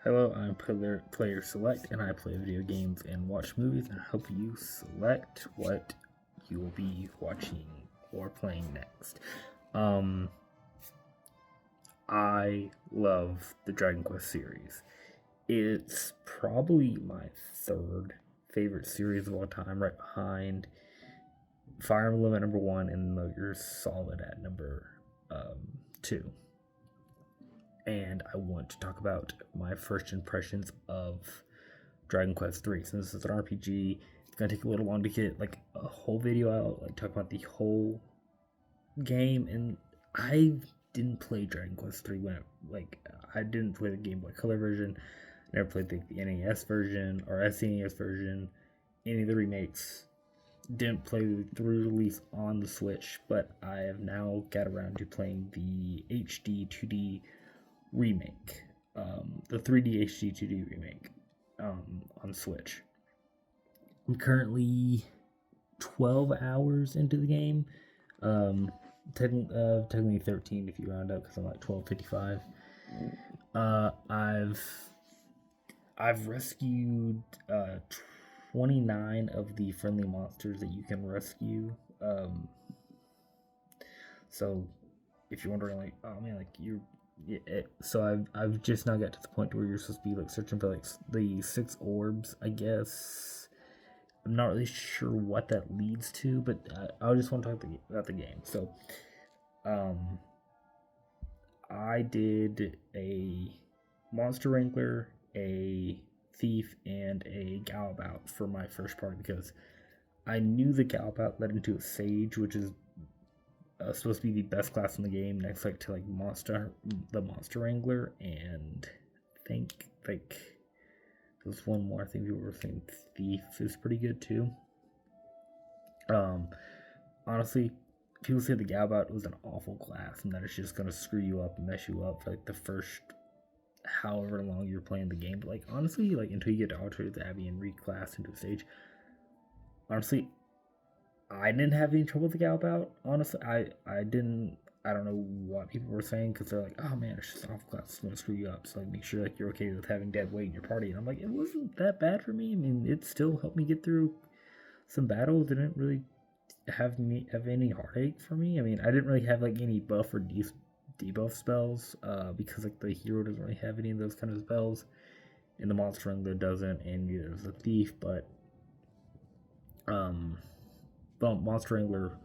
Hello, I'm Player Select, and I play video games and watch movies and help you select what you will be watching or playing next. I love the Dragon Quest series. It's probably my third favorite series of all time, right behind Fire Emblem at number 1 and Metal Gear Solid at number 2. And I want to talk about my first impressions of Dragon Quest 3. Since this is an RPG, it's gonna take a little long to get like a whole video out, like talk about the whole game. And I didn't play Dragon Quest 3 I didn't play the Game Boy Color version. Never played the NES version or SNES version. Any of the remakes. Didn't play the release on the Switch, but I have now got around to playing the HD 2D remake, the 3D HD 2D remake on Switch. I'm currently 12 hours into the game, technically 13 if you round up because I'm like 12:55. I've rescued 29 of the friendly monsters that you can rescue. So if you're wondering, like, oh man, like so I've just now got to the point where you're supposed to be like searching for like the 6 orbs, I guess. I'm not really sure what that leads to, but I just want to talk about the game. So, I did a monster wrangler, a thief, and a galabout for my first party because I knew the galabout led into a sage, which is supposed to be the best class in the game, next like to like the monster wrangler, and I think like there's one more. I think people were saying thief is pretty good too. Honestly, people say the galabout was an awful class and that it's just gonna screw you up and mess you up for like the first however long you're playing the game. But like honestly, like until you get to Altered Abbey and reclass into a stage, honestly, I didn't have any trouble with the galabout. Honestly, I didn't. I don't know what people were saying because they're like, "Oh man, it's just an awful class. It's gonna screw you up." So like, make sure like you're okay with having dead weight in your party. And I'm like, it wasn't that bad for me. I mean, it still helped me get through some battles. It didn't really have any heartache for me. I mean, I didn't really have like any buff or debuff spells because like the hero doesn't really have any of those kind of spells, and the monster wrangler doesn't, and neither does the thief. But Monster Wrangler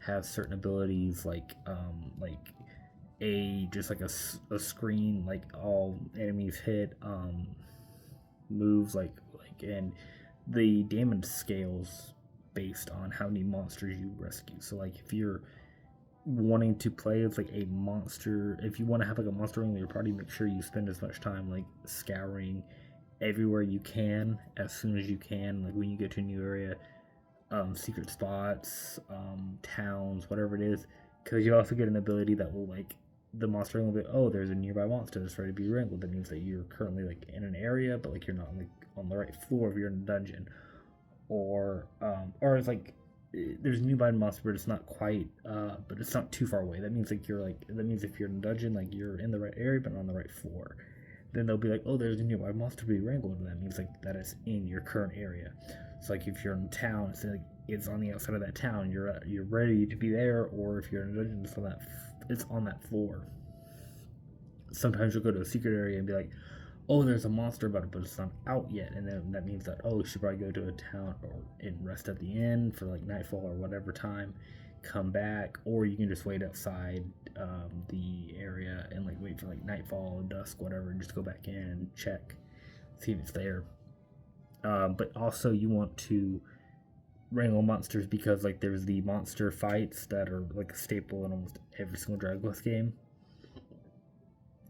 has certain abilities like a screen, like all enemies hit moves like and the damage scales based on how many monsters you rescue. So like if you're wanting to play as like a monster, if you want to have like a monster in your party, make sure you spend as much time like scouring everywhere you can as soon as you can, like when you get to a new area, secret spots, towns, whatever it is, because you also get an ability that will like the monster will be, oh, there's a nearby monster that's ready to be wrangled. That means that you're currently like in an area, but like you're not like on the right floor if you're in a dungeon, or it's like there's a nearby monster, but it's not quite, but it's not too far away. That means if you're in a dungeon, like you're in the right area but not on the right floor. Then they'll be like, oh, there's a nearby monster to be wrangled, and that means like that is in your current area. So like if you're in town, it's on the outside of that town. You're ready to be there, or if you're in a dungeon, it's on that floor. Sometimes you'll go to a secret area and be like, oh, there's a monster about it, but it's not out yet, and then that means that, oh, you should probably go to a town and rest at the inn for like nightfall or whatever time, come back, or you can just wait outside the area and like wait for like nightfall, dusk, whatever, and just go back in and check, see if it's there. But also you want to wrangle monsters because like there's the monster fights that are like a staple in almost every single Dragon Quest game.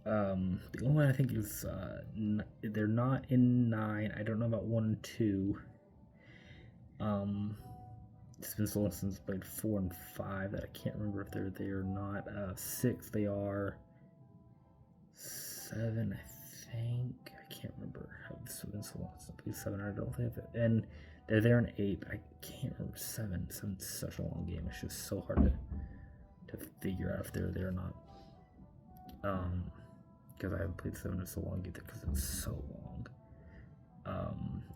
The only one I think is they're not in 9. I don't know about 1 and 2. It's been so long since I played 4 and 5 that I can't remember if they're there or not. 6 they are. 7 I think. I can't remember. It's been so long since I played 7. I don't think that. And they're there in 8. But I can't remember 7. 7's such a long game. It's just so hard to figure out if they're there or not. because I haven't played 7 in so long either because it's so long.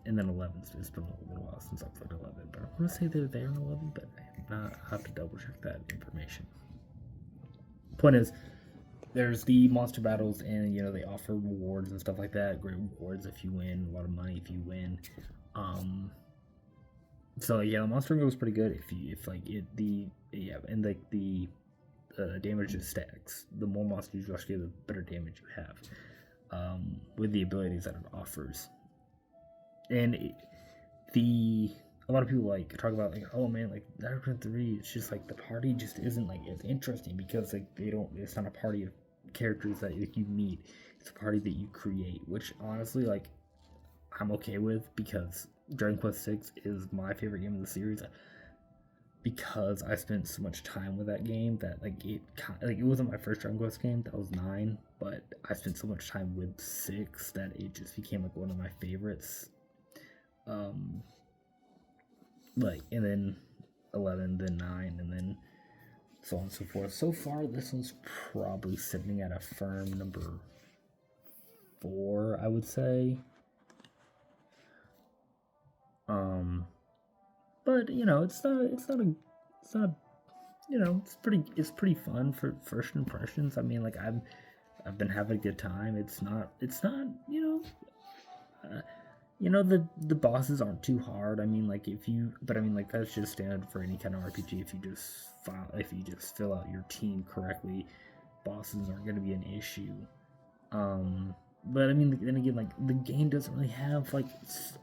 And then 11, it's been a little while since I played 11, but I want to say they're there in 11, but I have to double check that information. Point is, there's the monster battles, and they offer rewards and stuff like that. Great rewards if you win, a lot of money if you win. So yeah, the monster ring was pretty good and like the damage just stacks. The more monsters you rescue, the better damage you have. With the abilities that it offers. And a lot of people talk about oh man, Dragonquest 3, it's just the party just isn't as interesting because it's not a party of characters that you meet. It's a party that you create, which honestly I'm okay with, because Dragon Quest 6 is my favorite game of the series, because I spent so much time with that game that it wasn't my first Dragon Quest game. That was 9, but I spent so much time with 6 that it just became one of my favorites. And then 11, then 9, and then so on and so forth. So far, this one's probably sitting at a firm number 4, I would say. But it's pretty fun for first impressions. I mean, I've been having a good time. It's not the bosses aren't too hard. I mean, that's just standard for any kind of RPG. If you just fill out your team correctly, bosses aren't going to be an issue. But I mean, then again, the game doesn't really have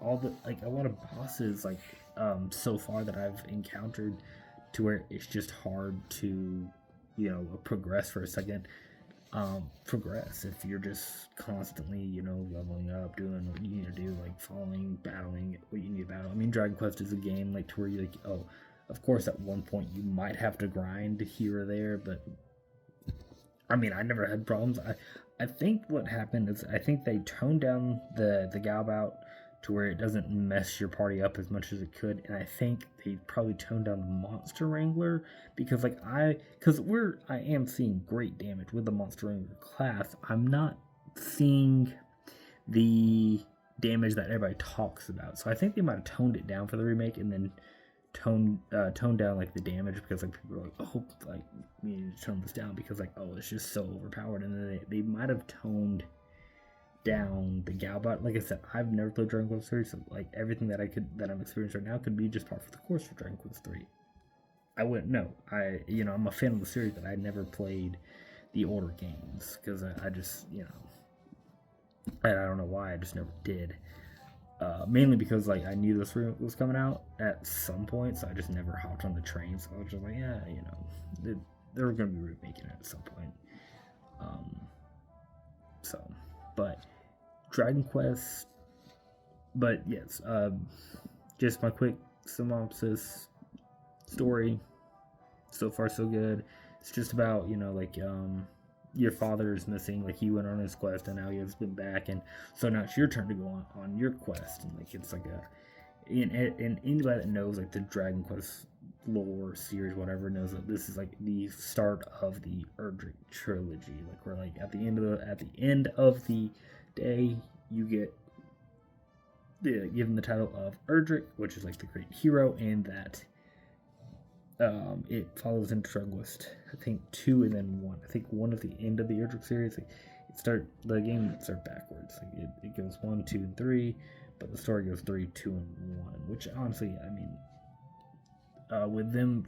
all the a lot of bosses so far that I've encountered, to where it's just hard to progress for a second. Progress if you're just constantly leveling up, doing what you need to do, following, battling what you need to battle. I mean, Dragon Quest is a game to where you of course at one point you might have to grind here or there, but I mean, I never had problems. I think what happened is I think they toned down the Galbout to where it doesn't mess your party up as much as it could, and I think they probably toned down the Monster Wrangler, because I am seeing great damage with the Monster Wrangler class. I'm not seeing the damage that everybody talks about, so I think they might have toned it down for the remake, and then toned down the damage, because people are oh, we need to tone this down because oh, it's just so overpowered, and then they might have toned down the Galbot. Like I said, I've never played Dragon Quest 3, so everything that I'm experiencing right now could be just par for the course for Dragon Quest 3. I wouldn't know. I'm a fan of the series, but I never played the older games because I just I don't know why, I just never did. Mainly because I knew this was coming out at some point, so I just never hopped on the train. So I was just they were going to be remaking it at some point. But Dragon Quest. But yes, just my quick synopsis. Story. So far, so good. It's just about your father is missing. He went on his quest and now he has been back, and so now it's your turn to go on your quest, and it's and anybody that knows the Dragon Quest lore series, whatever, knows that this is the start of the Erdrick trilogy. Where at the end of the day, you get given the title of Erdrick, which is the great hero, and that it follows into Dragon Quest, I think 2 and then 1. I think 1 at the end of the Erdrick series. The game starts backwards. It goes 1, 2, and 3, but the story goes 3, 2, and 1. Which honestly, I mean, with them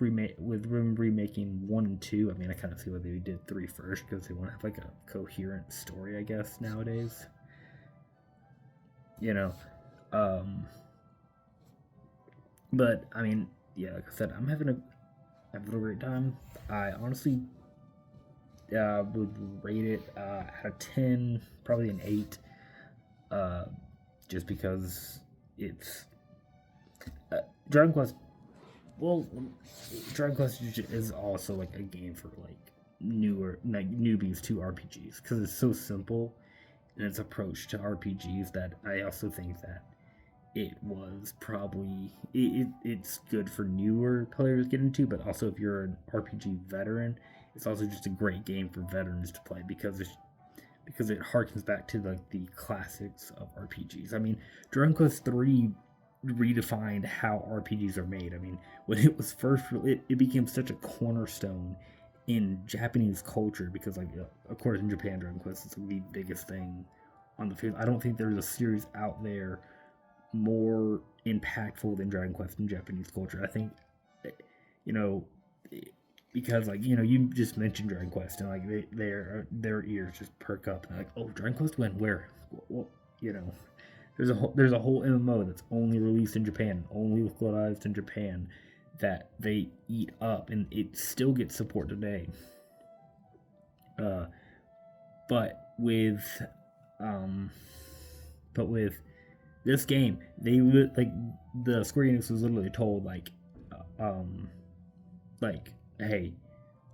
remaking 1 and 2, I mean, I kind of see why they did 3 first, because they want to have a coherent story, I guess, nowadays. But I mean, yeah, like I said, I'm having a great time. I honestly would rate it out of 10, probably an 8, just because it's Dragon Quest. Well, Dragon Quest is also a game for newbies to RPGs, because it's so simple in its approach to RPGs that I also think that it was probably it's good for newer players to get into, but also if you're an RPG veteran, it's also just a great game for veterans to play, because because it harkens back to like the classics of RPGs. I mean, Dragon Quest 3 redefined how RPGs are made. I mean, when it was first, it became such a cornerstone in Japanese culture because, like, of course, in Japan, Dragon Quest is the biggest thing on the field. I don't think there's a series out there more impactful than Dragon Quest in Japanese culture. I think, you know, because like you just mentioned Dragon Quest and like their ears just perk up and like, oh, Dragon Quest when, where, well, there's a whole MMO that's only released in Japan, only localized in Japan, that they eat up, and it still gets support today. But with this game, they like the Square Enix was literally told like, hey,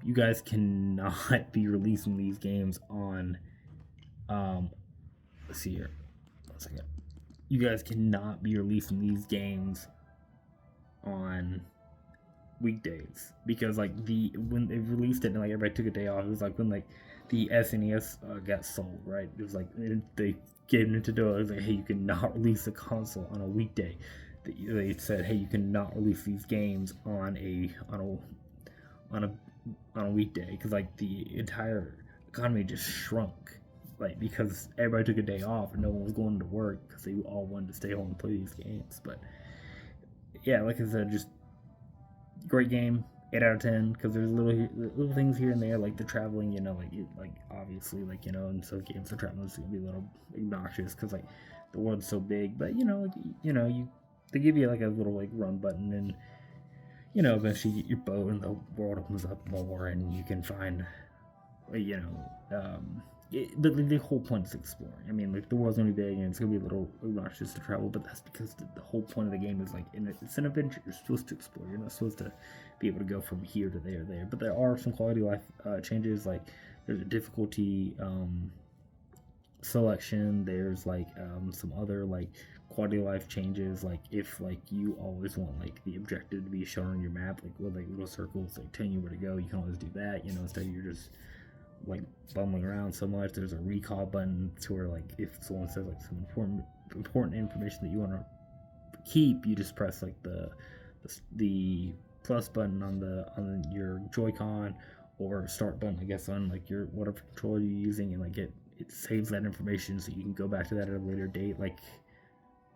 you guys cannot be releasing these games on, let's see here, 1 second. You guys cannot be releasing these games on weekdays because like when they released it and like everybody took a day off, it was like when like the SNES got sold, right? It was like they gave Nintendo, it was like, hey, you cannot release a console on a weekday. They said, hey, you cannot release these games on a weekday because like the entire economy just shrunk, like because everybody took a day off and no one was going to work because they all wanted to stay home and play these games. But yeah, like I said, just great game, 8 out of 10, because there's little things here and there, like the traveling, like obviously, like, in some games the traveling is gonna be a little obnoxious because like the world's so big, but they give you like a little like run button and eventually you get your boat and the world opens up more and you can find, the whole point is exploring. I mean, like the world's gonna be big and it's gonna be a little obnoxious to travel, but that's because the whole point of the game is like, it's an adventure. You're supposed to explore. You're not supposed to be able to go from here to there. But there are some quality of life changes. Like there's a difficulty selection. There's like some other like quality of life changes. Like if like you always want like the objective to be shown on your map, like with like little circles like telling you where to go, you can always do that. Instead you're just like bumbling around so much. There's a recall button to where like if someone says like some important information that you want to keep, you just press like the plus button on your Joy-Con, or start button, I guess, on like your whatever controller you're using, and like it saves that information so you can go back to that at a later date. Like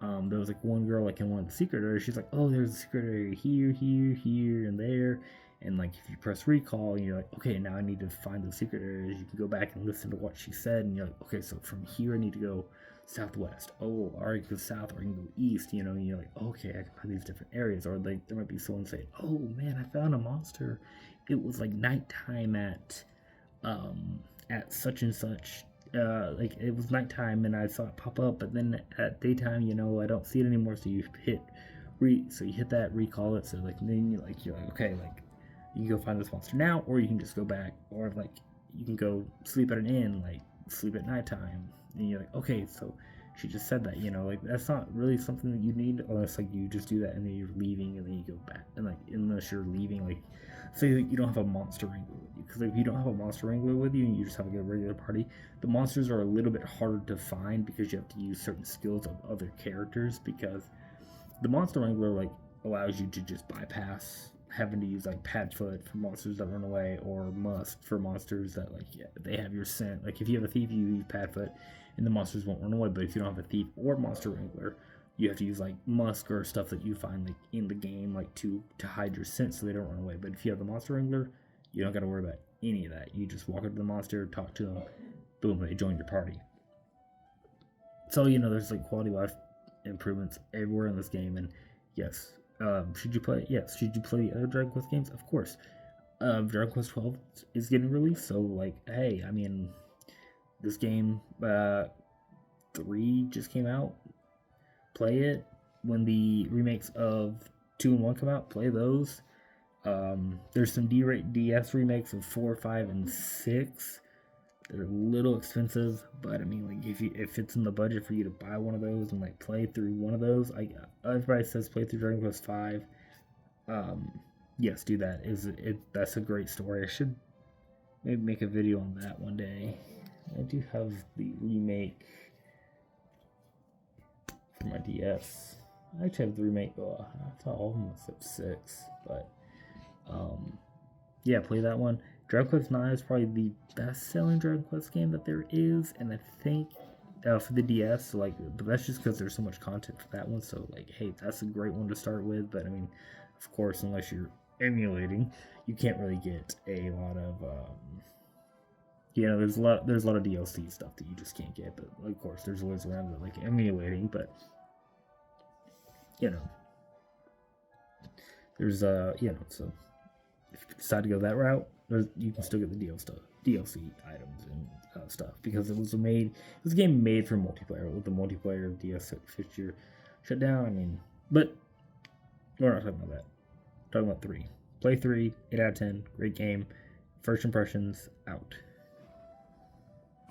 there was like one girl like in one of the secret areas, she's like, oh, there's a secret area here and there. And like if you press recall and you're like, okay, now I need to find those secret areas, you can go back and listen to what she said, and you're like, okay, so from here I need to go southwest. Oh, or I can go south, or I can go east, and you're like, okay, I can find these different areas. Or like there might be someone say, oh man, I found a monster. It was like nighttime at such and such. Like it was nighttime and I saw it pop up, but then at daytime, I don't see it anymore. So you hit that, recall it. So like then you're like, okay, like you can go find this monster now, or you can just go back, or like you can go sleep at an inn, like sleep at nighttime. And you're like, okay, so she just said that, like that's not really something that you need unless like you just do that and then you're leaving and then you go back, and like unless you're leaving, like say that you don't have a monster wrangler with you, because if you don't have a monster wrangler with you and you just have like a regular party, the monsters are a little bit harder to find because you have to use certain skills of other characters, because the monster wrangler like allows you to just bypass having to use like Padfoot for monsters that run away, or Musk for monsters that like they have your scent. Like if you have a thief, you use Padfoot and the monsters won't run away. But if you don't have a thief or monster wrangler, you have to use like Musk or stuff that you find like in the game, like to hide your scent so they don't run away. But if you have the monster wrangler, you don't got to worry about any of that. You just walk up to the monster, talk to them, boom, they join your party. So there's like quality of life improvements everywhere in this game, and yes. Should you play? Yes. Should you play the other Dragon Quest games? Of course. Dragon Quest 12 is getting released, so like, hey, I mean, this game 3 just came out. Play it. When the remakes of 2 and 1 come out, play those. There's some DS remakes of 4, 5, and 6. They're a little expensive, but I mean, like if it's in the budget for you to buy one of those and like play through one of those, everybody says play through Dragon Quest 5. Yes, do that. That's a great story. I should maybe make a video on that one day. I do have the remake for my DS. I actually have the remake. Oh, I thought all of them was up 6, but yeah, play that one. Dragon Quest 9 is probably the best-selling Dragon Quest game that there is, and I think for the DS, so like, but that's just because there's so much content for that one. So like, hey, that's a great one to start with. But I mean, of course, unless you're emulating, you can't really get a lot of there's a lot of DLC stuff that you just can't get. But of course, there's ways around it, like emulating. But there's so if you decide to go that route, you can still get the DLC items and stuff, because it was a game made for multiplayer. With the multiplayer DS fixture shut down, I mean, but we're not talking about that. We're talking about 3. Play 3, 8 out of 10, great game. First impressions out.